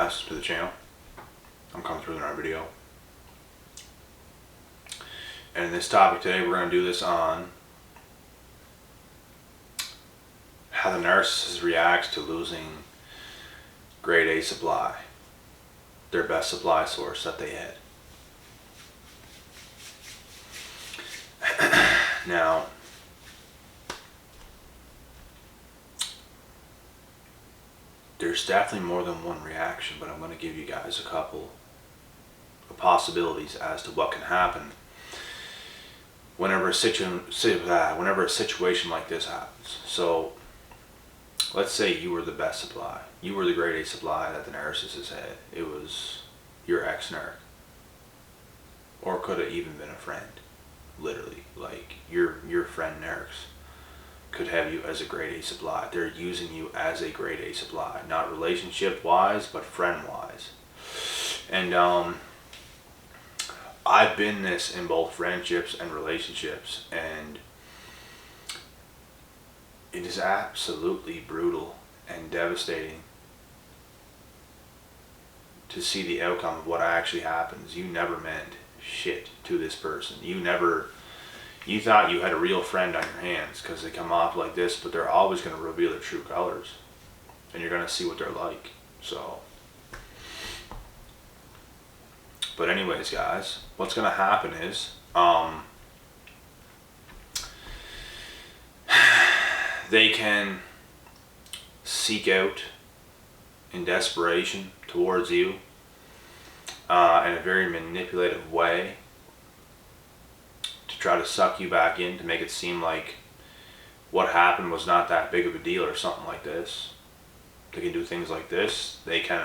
guys to the channel. I'm coming through another video. And in this topic today, we're going to do this on how the narcissist reacts to losing grade A supply, their best supply source that they had. Now, there's definitely more than one reaction, but I'm going to give you guys a couple of possibilities as to what can happen whenever a situation like this happens. So, let's say you were the best supply. You were the grade A supply that the narcissist had. It was your ex-narc. Or could have even been a friend. Literally. Like, your friend narcs could have you as a grade A supply. They're using you as a grade A supply. Not relationship-wise, but friend-wise. And, I've been this in both friendships and relationships. And it is absolutely brutal and devastating to see the outcome of what actually happens. You never meant shit to this person. You thought you had a real friend on your hands because they come off like this, but they're always going to reveal their true colors. And you're going to see what they're like. So, but anyways, guys, what's going to happen is, they can seek out in desperation towards you in a very manipulative way to try to suck you back in, to make it seem like what happened was not that big of a deal or something like this. They can do things like this. They can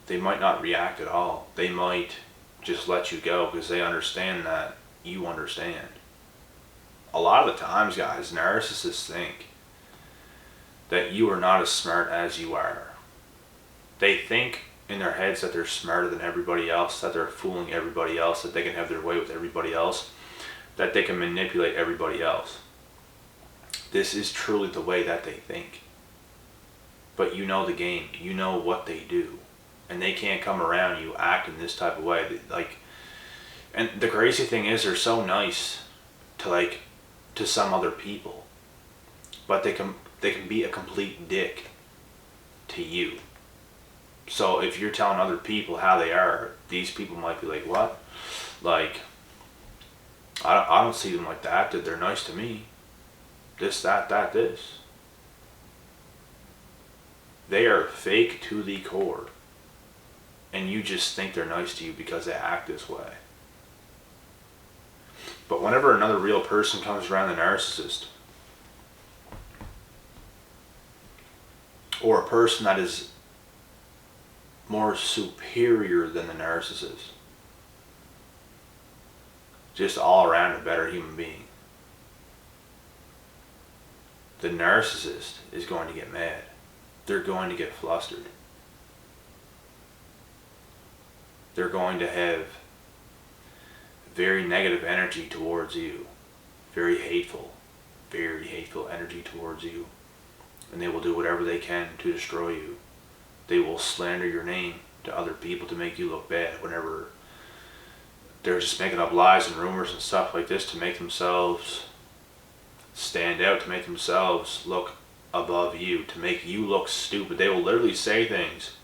they might not react at all. They might just let you go because they understand that you understand. A lot of the times, guys, narcissists think that you are not as smart as you are. They think in their heads that they're smarter than everybody else, that they're fooling everybody else, that they can have their way with everybody else, that they can manipulate everybody else. This is truly the way that they think. But you know the game. You know what they do. And they can't come around you acting this type of way. Like, and the crazy thing is, they're so nice to some other people, but they can be a complete dick to you. So if you're telling other people how they are, these people might be like, what? Like, I don't see them like that. They're nice to me. This, that, this. They are fake to the core. And you just think they're nice to you because they act this way. But whenever another real person comes around the narcissist, or a person that is more superior than the narcissist, just all around a better human being, the narcissist is going to get mad. They're going to get flustered. They're going to have very negative energy towards you. Very hateful energy towards you. And they will do whatever they can to destroy you. They will slander your name to other people to make you look bad whenever they're just making up lies and rumors and stuff like this to make themselves stand out, to make themselves look above you, to make you look stupid. They will literally say things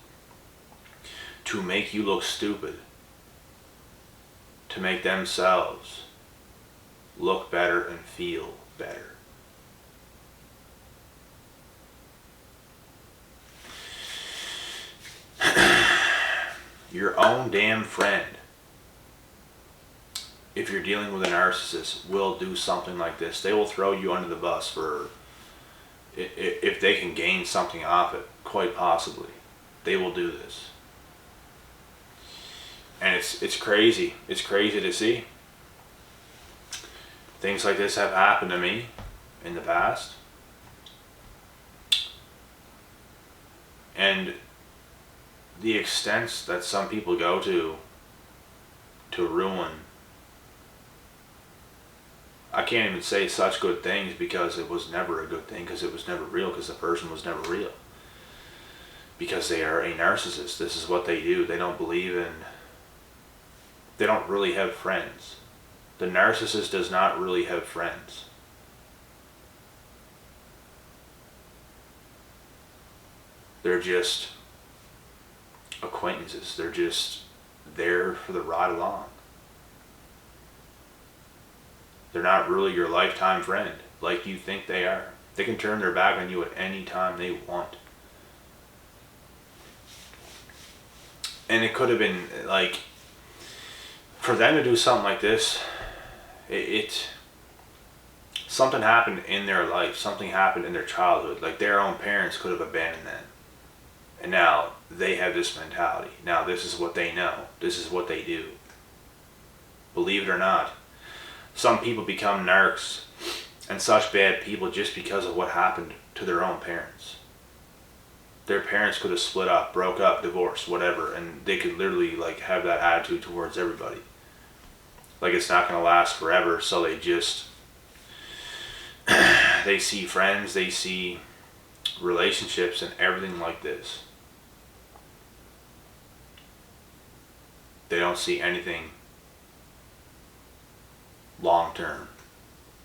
to make you look stupid, to make themselves look better and feel better. Your own damn friend, if you're dealing with a narcissist, will do something like this. They will throw you under the bus for, if they can gain something off it, quite possibly. They will do this. And it's crazy. It's crazy to see. Things like this have happened to me in the past. And the extents that some people go to ruin I can't even say such good things because it was never a good thing, because it was never real, because the person was never real. Because they are a narcissist. This is what they do. They don't really have friends. The narcissist does not really have friends. They're just acquaintances. They're just there for the ride along. They're not really your lifetime friend like you think they are. They can turn their back on you at any time they want. And it could have been like, for them to do something like this, something happened in their life, something happened in their childhood. Like their own parents could have abandoned them. And now they have this mentality. Now this is what they know. This is what they do. Believe it or not, some people become narcs and such bad people just because of what happened to their own parents. Their parents could have split up, broke up, divorced, whatever, and they could literally like have that attitude towards everybody. Like it's not going to last forever, so they just, they see friends, they see relationships and everything like this. They don't see anything long term.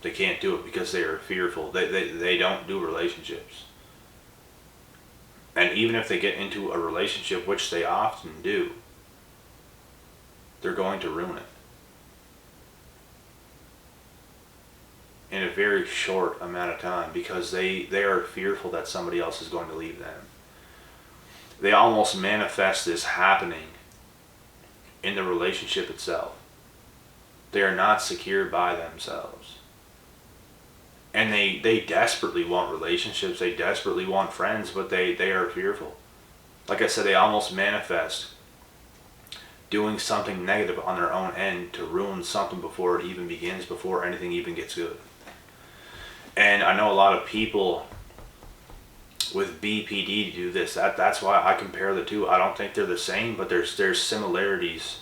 They can't do it because they are fearful. They don't do relationships. And even if they get into a relationship, which they often do, they're going to ruin it. In a very short amount of time, because they are fearful that somebody else is going to leave them. They almost manifest this happening in the relationship itself. They are not secure by themselves. And they desperately want relationships, they desperately want friends, but they are fearful. Like I said, they almost manifest doing something negative on their own end to ruin something before it even begins, before anything even gets good. And I know a lot of people with BPD do this. That's why I compare the two. I don't think they're the same, but there's similarities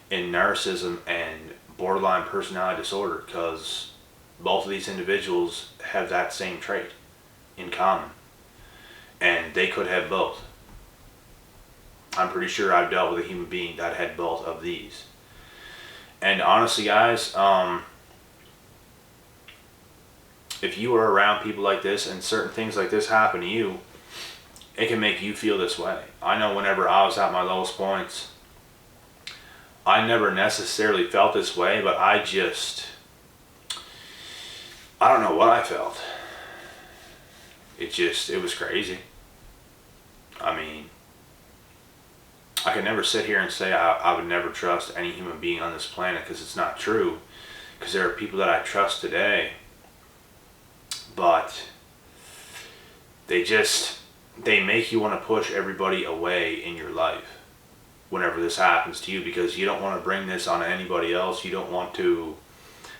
in narcissism and borderline personality disorder, because both of these individuals have that same trait in common, and they could have both. I'm pretty sure I've dealt with a human being that had both of these. And honestly, guys, if you are around people like this and certain things like this happen to you, it can make you feel this way. I know whenever I was at my lowest points, I never necessarily felt this way, but I don't know what I felt. It was crazy. I mean, I could never sit here and say I would never trust any human being on this planet, because it's not true. Because there are people that I trust today, but they make you want to push everybody away in your life whenever this happens to you, because you don't want to bring this on anybody else. You don't want to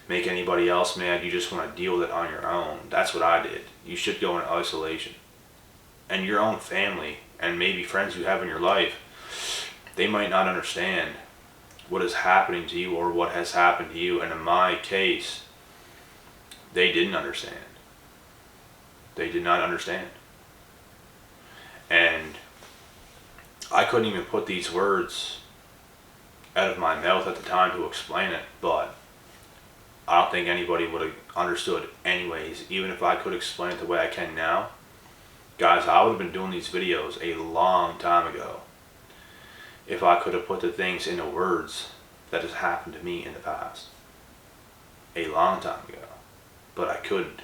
make anybody else mad. You just want to deal with it on your own. That's what I did. You should go in isolation. And your own family and maybe friends you have in your life, they might not understand what is happening to you or what has happened to you. And in my case, they didn't understand. They did not understand. And I couldn't even put these words out of my mouth at the time to explain it, but I don't think anybody would have understood anyways, even if I could explain it the way I can now. Guys, I would have been doing these videos a long time ago if I could have put the things into words that has happened to me in the past. A long time ago. But I couldn't.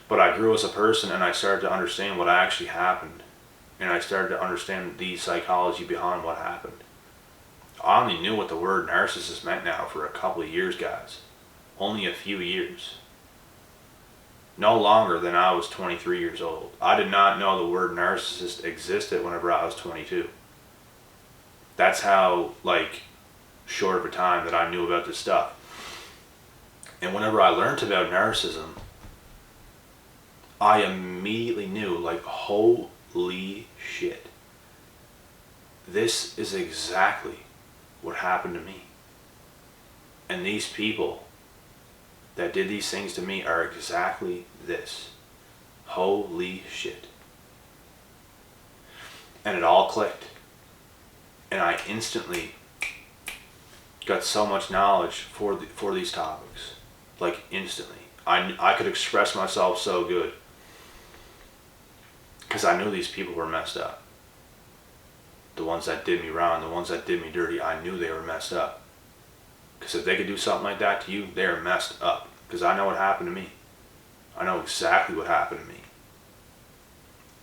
But I grew as a person, and I started to understand what actually happened. And I started to understand the psychology behind what happened. I only knew what the word narcissist meant now for a couple of years, guys. Only a few years. No longer than I was 23 years old. I did not know the word narcissist existed whenever I was 22. That's how, short of a time that I knew about this stuff. And whenever I learned about narcissism, I immediately knew, holy shit. This is exactly what happened to me. And these people that did these things to me are exactly this. Holy shit. And it all clicked. And I instantly got so much knowledge for these topics. Like instantly. I could express myself so good. Because I knew these people were messed up. The ones that did me wrong, the ones that did me dirty, I knew they were messed up. Because if they could do something like that to you, they're messed up. Because I know what happened to me. I know exactly what happened to me.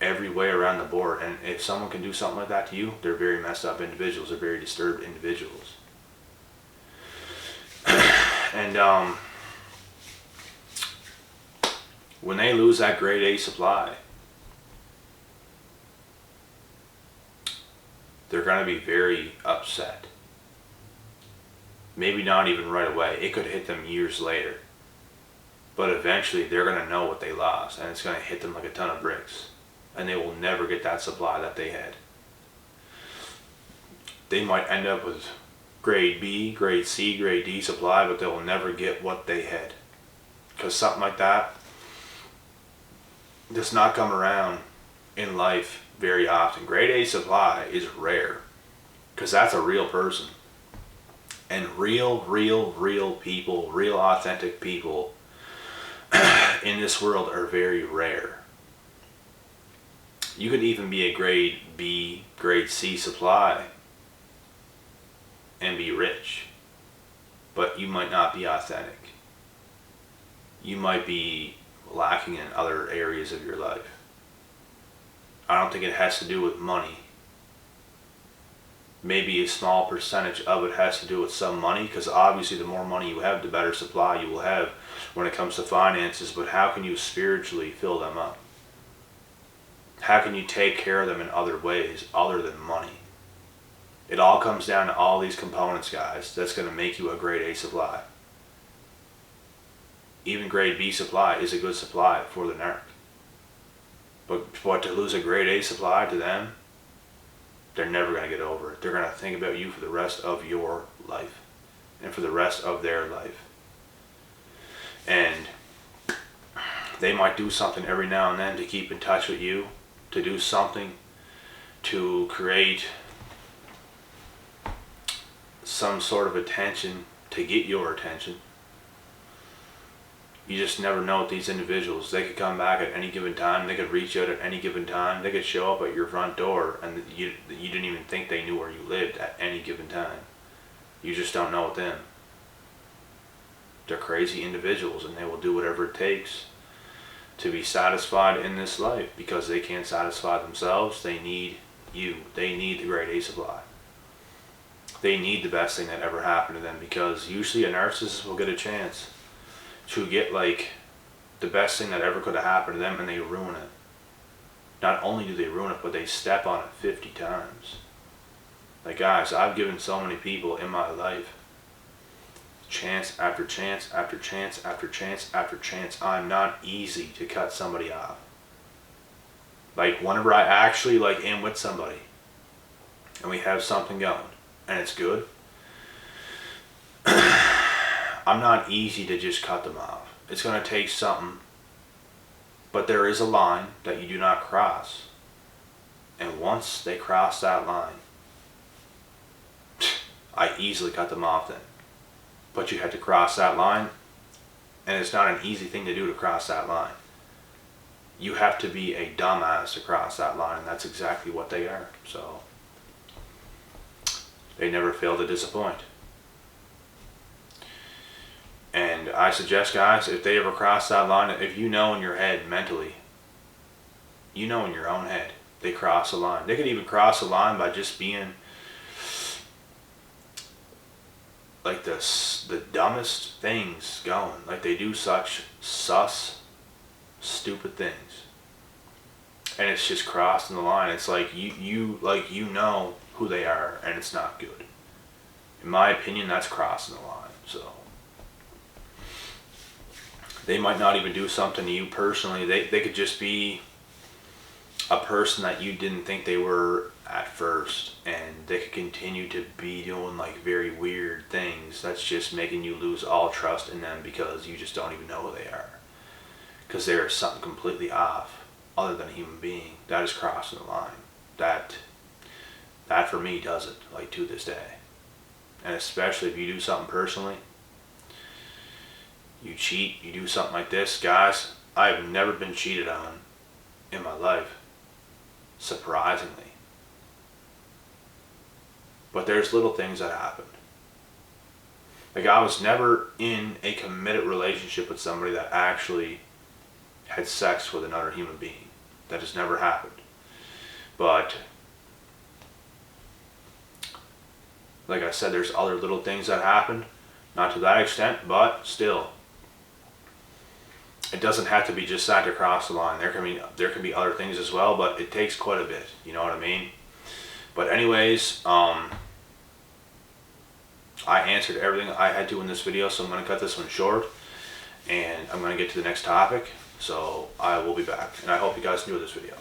Every way around the board. And if someone can do something like that to you, they're very messed up individuals. They're very disturbed individuals. And when they lose that grade A supply, they're going to be very upset. Maybe not even right away. It could hit them years later. But eventually they're going to know what they lost, and it's going to hit them like a ton of bricks. And they will never get that supply that they had. They might end up with grade B, grade C, grade D supply, but they will never get what they had. Because something like that does not come around in life very often. Grade A supply is rare. Because that's a real person. And real people, real authentic people in this world are very rare. You could even be a grade B, grade C supply and be rich, but you might not be authentic. You might be lacking in other areas of your life. I don't think it has to do with money. Maybe a small percentage of it has to do with some money, because obviously the more money you have, the better supply you will have when it comes to finances. But how can you spiritually fill them up? How can you take care of them in other ways other than money? It all comes down to all these components, guys. That's going to make you a grade A supply. Even grade B supply is a good supply for the narc. But to lose a grade A supply to them, they're never going to get over it. They're going to think about you for the rest of your life and for the rest of their life. And they might do something every now and then to keep in touch with you, to do something to create some sort of attention, to get your attention. You just never know with these individuals. They could come back at any given time. They could reach out at any given time. They could show up at your front door and you didn't even think they knew where you lived at any given time. You just don't know with them. They're crazy individuals, and they will do whatever it takes to be satisfied in this life, because they can't satisfy themselves. They need you. They need the grade A supply. They need the best thing that ever happened to them, because usually a narcissist will get a chance to get like the best thing that ever could have happened to them, and they ruin it. Not only do they ruin it, but they step on it 50 times. Like, guys, I've given so many people in my life chance after chance after chance after chance after chance. I'm not easy to cut somebody off. Like, whenever I actually like am with somebody and we have something going and it's good, I'm not easy to just cut them off. It's going to take something, but there is a line that you do not cross. And once they cross that line, I easily cut them off then. But you have to cross that line, and it's not an easy thing to do to cross that line. You have to be a dumbass to cross that line, and that's exactly what they are. So they never fail to disappoint. And I suggest, guys, if they ever cross that line, if you know in your head mentally, you know in your own head, they cross a line. They could even cross a line by just being like the dumbest things going. Like, they do such sus, stupid things, and it's just crossing the line. It's like you know who they are, and it's not good. In my opinion, that's crossing the line. So they might not even do something to you personally. They could just be a person that you didn't think they were at first, and they could continue to be doing like very weird things that's just making you lose all trust in them, because you just don't even know who they are, because they're something completely off other than a human being. That is crossing the line. That for me does it, like, to this day. And especially if you do something personally, you cheat, you do something like this. Guys, I've never been cheated on in my life, surprisingly. But there's little things that happened. Like, I was never in a committed relationship with somebody that actually had sex with another human being. That has never happened. But like I said, there's other little things that happened. Not to that extent, but still. It doesn't have to be just that to cross the line. There can be other things as well, but it takes quite a bit. You know what I mean? But anyways, I answered everything I had to in this video, so I'm going to cut this one short, and I'm going to get to the next topic. So I will be back, and I hope you guys enjoyed this video.